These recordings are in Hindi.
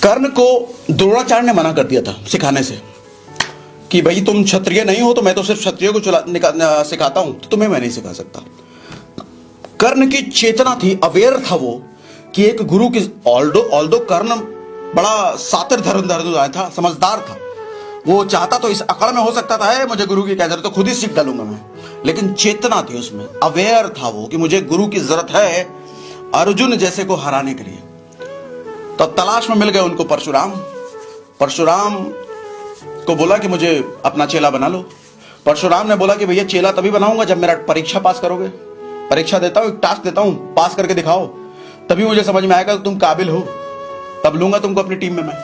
कर्ण को द्रोणाचार्य ने मना कर दिया था सिखाने से कि भाई तुम क्षत्रिय नहीं हो, तो मैं तो सिर्फ क्षत्रिय को सिखाता हूं, तो तुम्हें मैं नहीं सिखा सकता। कर्ण की चेतना थी, अवेयर था वो कि एक गुरु की, ऑल्दो कर्ण बड़ा सातिर धर्म था, समझदार था, वो चाहता तो इस अकड़ में हो सकता था मुझे गुरु की क्या जरूरत, तो खुद ही सीख डालूंगा मैं, लेकिन चेतना थी उसमें, अवेयर था वो कि मुझे गुरु की जरूरत है अर्जुन जैसे को हराने के लिए। तो तलाश में मिल गए उनको परशुराम। परशुराम को बोला कि मुझे अपना चेला बना लो। परशुराम ने बोला कि भैया चेला तभी बनाऊंगा जब मेरा परीक्षा पास करोगे। परीक्षा देता हूं, एक टास्क देता हूं, पास करके दिखाओ, तभी मुझे समझ में आएगा कि तुम काबिल हो, तब लूंगा तुमको अपनी टीम में मैं।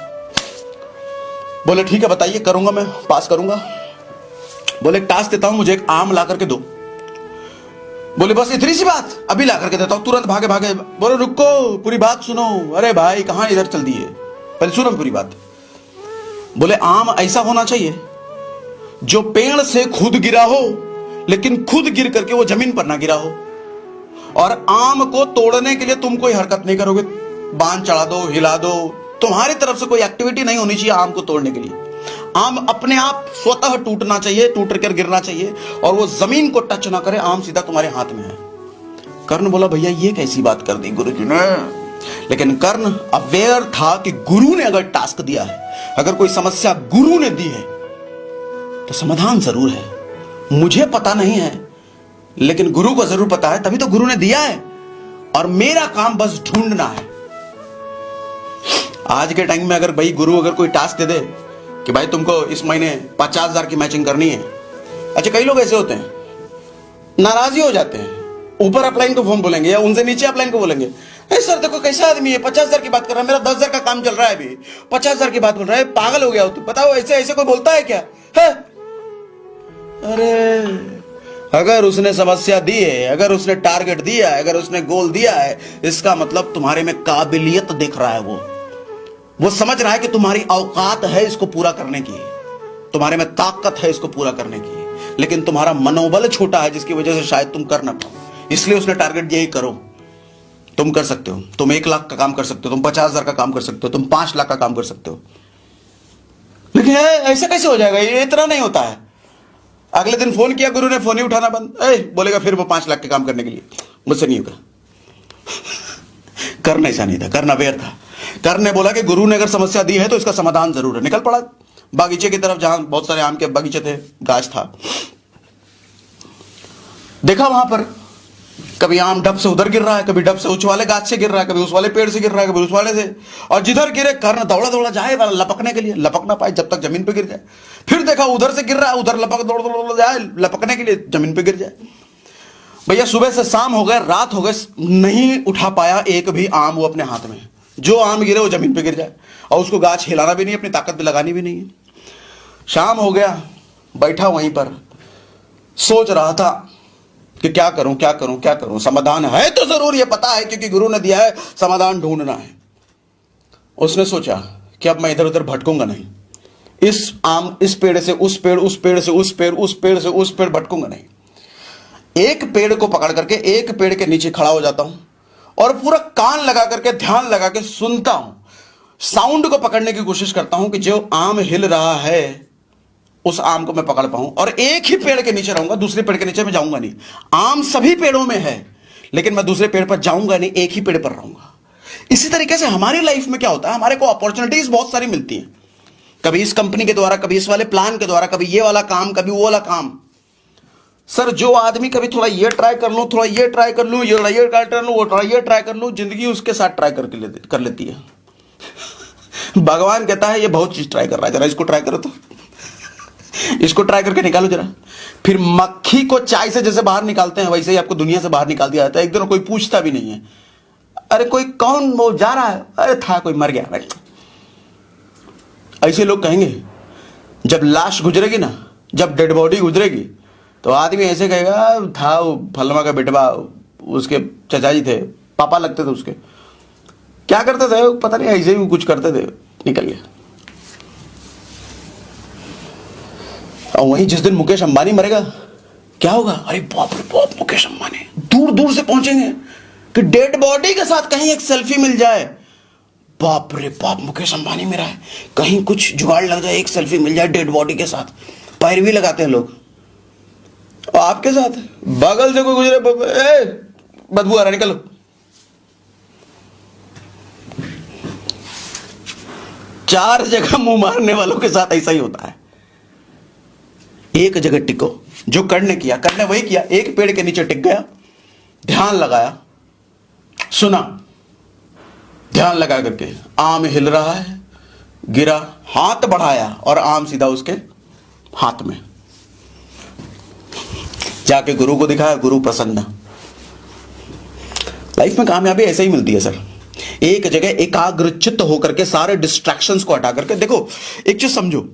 बोले ठीक है बताइए, करूंगा मैं, पास करूंगा। बोले एक टास्क देता हूं, मुझे एक आम ला करके दो। बोले बस इतनी सी बात, अभी ला करके देता हूं। तुरंत भागे भागे। बोले रुको, पूरी बात सुनो। अरे भाई कहां इधर चल दिए, पहले सुनो पूरी बात। बोले आम ऐसा होना चाहिए जो पेड़ से खुद गिरा हो, लेकिन खुद गिर करके वो जमीन पर ना गिरा हो, और आम को तोड़ने के लिए तुम कोई हरकत नहीं करोगे, बांध चढ़ा दो, हिला दो, तुम्हारी तरफ से कोई एक्टिविटी नहीं होनी चाहिए आम को तोड़ने के लिए। आम अपने आप स्वतः टूटना चाहिए, टूट कर गिरना चाहिए, और वो जमीन को टच ना करे, आम सीधा तुम्हारे हाथ में है। कर्ण बोला भैया ये कैसी बात कर दी गुरुजी ने। लेकिन कर्ण अवेयर था कि गुरु ने अगर टास्क दिया है, अगर कोई समस्या गुरु ने दी है, तो समाधान जरूर है। मुझे पता नहीं है, लेकिन गुरु को जरूर पता है, तभी तो गुरु ने दिया है, और मेरा काम बस ढूंढना है। आज के टाइम में अगर भाई गुरु अगर कोई टास्क दे दे कि भाई तुमको इस महीने 50,000 की मैचिंग करनी है, अच्छा कई लोग ऐसे होते हैं नाराजी हो जाते हैं, ऊपर अपलाइन को फोन बोलेंगे या उनसे नीचे अपलाइन को बोलेंगे, सर देखो कैसा आदमी है, 50,000 की बात कर रहा है, मेरा 10,000 का काम चल रहा है, अभी 50,000 की बात बोल रहा है, पागल हो गया हो तू, बताओ ऐसे ऐसे कोई बोलता है क्या है? अरे अगर उसने समस्या दी है, अगर उसने टारगेट दिया है, अगर उसने गोल दिया है, इसका मतलब तुम्हारे में काबिलियत दिख रहा है। वो समझ रहा है कि तुम्हारी औकात है इसको पूरा करने की, तुम्हारे में ताकत है इसको पूरा करने की, लेकिन तुम्हारा मनोबल छोटा है, जिसकी वजह से शायद तुम कर ना पाओ। इसलिए उसने टारगेट दिया ही करो, तुम कर सकते हो, तुम 1 लाख का काम कर सकते हो, तुम 50,000 का काम कर सकते हो, तुम 5 लाख का काम कर सकते हो। लेकिन ऐसा कैसे हो जाएगा, ये इतना नहीं होता है। अगले दिन फोन किया, गुरु ने फोन ही उठाना बंद, बोलेगा फिर वो 5 लाख के काम करने के लिए, मुझसे नहीं होगा। कर्ण ऐसा नहीं था, कर्ण अवेयर था। कर्ण ने बोला कि गुरु ने अगर समस्या दी है तो इसका समाधान जरूर है। निकल पड़ा बागीचे की तरफ, जहां बहुत सारे आम के बगीचे थे, गाछ था। देखा वहां पर कभी आम डब से उधर गिर रहा है, कभी डब से उस वाले गाछ से गिर रहा है, कभी उस वाले पेड़ से गिर रहा है, कभी उस वाले से, और जिधर गिरे कर्ण दौड़ा दौड़ा जाए लपकने के लिए, लपक ना पाए जब तक जमीन पे गिर जाए। फिर देखा उधर से गिर रहा है, उधर लपक दौड़ दौड़ जाए लपकने के लिए, जमीन पे गिर जाए। भैया सुबह से शाम हो गए, रात हो गए, नहीं उठा पाया एक भी आम वो अपने हाथ में। जो आम गिरे वो जमीन पे गिर जाए, और उसको गाछ हिलाना भी नहीं, अपनी ताकत भी लगानी भी नहीं है। शाम हो गया, बैठा वहीं पर सोच रहा था कि क्या करूं क्या करूं क्या करूं, समाधान है तो जरूर, ये पता है क्योंकि गुरु ने दिया है, समाधान ढूंढना है। उसने सोचा कि अब मैं इधर उधर भटकूंगा नहीं, इस पेड़ से उस पेड़, उस पेड़ से उस पेड़, उस पेड़ से उस पेड़ भटकूंगा नहीं। एक पेड़ को पकड़ करके एक पेड़ के नीचे खड़ा हो जाता हूं, और पूरा कान लगा करके ध्यान लगा के सुनता हूं, साउंड को पकड़ने की कोशिश करता हूं कि जो आम हिल रहा है उस आम को मैं पकड़ पाऊं, और एक ही पेड़ के नीचे रहूंगा, दूसरे पेड़ के नीचे मैं जाऊंगा नहीं। आम सभी पेड़ों में है, लेकिन मैं दूसरे पेड़ पर जाऊंगा नहीं, एक ही पेड़ पर रहूंगा। इसी तरीके से हमारी लाइफ में क्या होता है, हमारे को अपॉर्चुनिटीज बहुत सारी मिलती हैं, कभी इस कंपनी के द्वारा, कभी इस वाले प्लान के द्वारा, कभी ये वाला काम, कभी वो वाला काम। सर जो आदमी कभी थोड़ा ये ट्राई कर लूं, थोड़ा ये ट्राई कर लूं, ये ट्राई कर लूं, वो थोड़ा ये ट्राई कर लूं, जिंदगी उसके साथ ट्राई कर लेती है। भगवान कहता है ये बहुत चीज ट्राई कर रहा है, जरा इसको ट्राई करो, तो इसको ट्राई करके निकालो जरा। फिर मक्खी को चाय से जैसे बाहर निकालते हैं, वैसे ही आपको दुनिया से बाहर निकाल दिया जाता है। एक दिन कोई पूछता भी नहीं है, अरे कोई कौन वो जा रहा है, अरे था कोई मर गया। ऐसे लोग कहेंगे जब लाश गुजरेगी ना, जब डेड बॉडी गुजरेगी, तो आदमी ऐसे कहेगा था वो फलमा का बेटवा, उसके चचा जी थे, पापा लगते थे उसके, क्या करते थे पता नहीं, ऐसे ही कुछ करते थे, निकल गया। और वहीं जिस दिन मुकेश अंबानी मरेगा, क्या होगा, अरे बाप रे बाप, मुकेश अंबानी दूर दूर से पहुंचेंगे कि डेड बॉडी के साथ कहीं एक सेल्फी मिल जाए, बाप रे बाप, मुकेश अंबानी मेरा है, कहीं कुछ जुगाड़ लग जाए, एक सेल्फी मिल जाए डेड बॉडी के साथ, पैरवी लगाते हैं लोग। और आपके साथ बगल से कोई गुजरे, बदबू आ रहा, निकलो। चार जगह मुंह मारने वालों के साथ ऐसा ही होता है। एक जगह टिको, जो करने किया, करने वही किया। एक पेड़ के नीचे टिक गया, ध्यान लगाया, सुना, ध्यान लगा करके आम हिल रहा है, गिरा, हाथ बढ़ाया और आम सीधा उसके हाथ में। जाके गुरु को दिखाया, गुरु प्रसन्न। लाइफ में कामयाबी ऐसे ही मिलती है सर, एक जगह एकाग्रचित्त होकर के, सारे डिस्ट्रैक्शंस को हटा करके। देखो एक चीज समझो,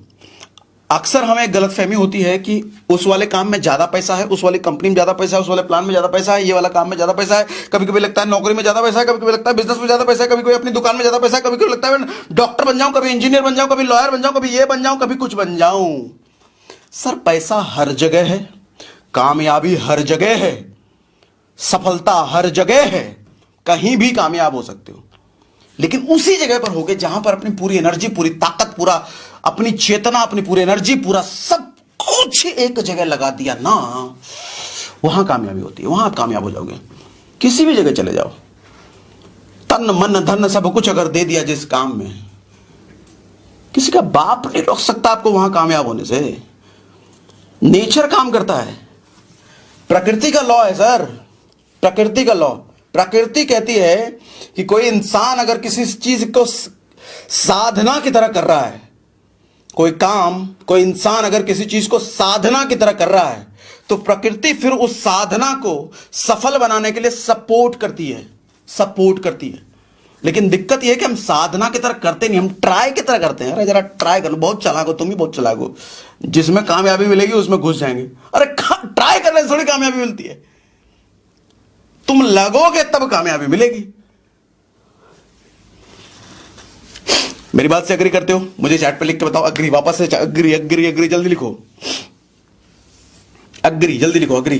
अक्सर हमें एक गलतफहमी होती है कि उस वाले काम में ज्यादा पैसा है, उस वाली कंपनी में ज्यादा पैसा है, उस वाले प्लान में ज्यादा पैसा है, ये वाला काम में ज्यादा पैसा है। कभी कभी लगता है नौकरी में ज्यादा पैसा है, कभी कभी लगता है बिजनेस में ज्यादा पैसा है, कभी कभी अपनी दुकान में ज्यादा पैसा है, कभी कभी लगता है डॉक्टर बन जाऊं, कभी इंजीनियर बन जाऊं, कभी लॉयर बन जाऊं, कभी ये बन जाऊं, कभी कुछ बन जाऊं। सर पैसा हर जगह है, कामयाबी हर जगह है, सफलता हर जगह है, कहीं भी कामयाब हो सकते हो, लेकिन उसी जगह पर होगे जहां पर अपनी पूरी एनर्जी, पूरी ताकत, पूरा अपनी चेतना, अपनी पूरी एनर्जी, पूरा सब कुछ एक जगह लगा दिया ना, वहां कामयाबी होती है, वहां आप कामयाब हो जाओगे। किसी भी जगह चले जाओ, तन मन धन सब कुछ अगर दे दिया जिस काम में, किसी का बाप नहीं रोक सकता आपको वहां कामयाब होने से। नेचर काम करता है, प्रकृति का लॉ है सर, प्रकृति का लॉ। प्रकृति कहती है कि कोई इंसान अगर किसी चीज को साधना की तरह कर रहा है, कोई काम, कोई इंसान अगर किसी चीज को साधना की तरह कर रहा है, तो प्रकृति फिर उस साधना को सफल बनाने के लिए सपोर्ट करती है, सपोर्ट करती है। लेकिन दिक्कत यह है कि हम साधना की तरह करते नहीं, हम ट्राई की तरह करते हैं। अरे जरा ट्राई कर लो, बहुत चालाक हो तुम ही, बहुत चालाक हो, जिसमें कामयाबी मिलेगी उसमें घुस जाएंगे। अरे ट्राई करने से थोड़ी कामयाबी मिलती है, तुम लगोगे तब कामयाबी मिलेगी। मेरी बात से अग्री करते हो? मुझे चैट पे लिख के बताओ अग्री, वापस से अग्री, अग्री, अग्री, जल्दी लिखो, अग्री, जल्दी लिखो, अग्री।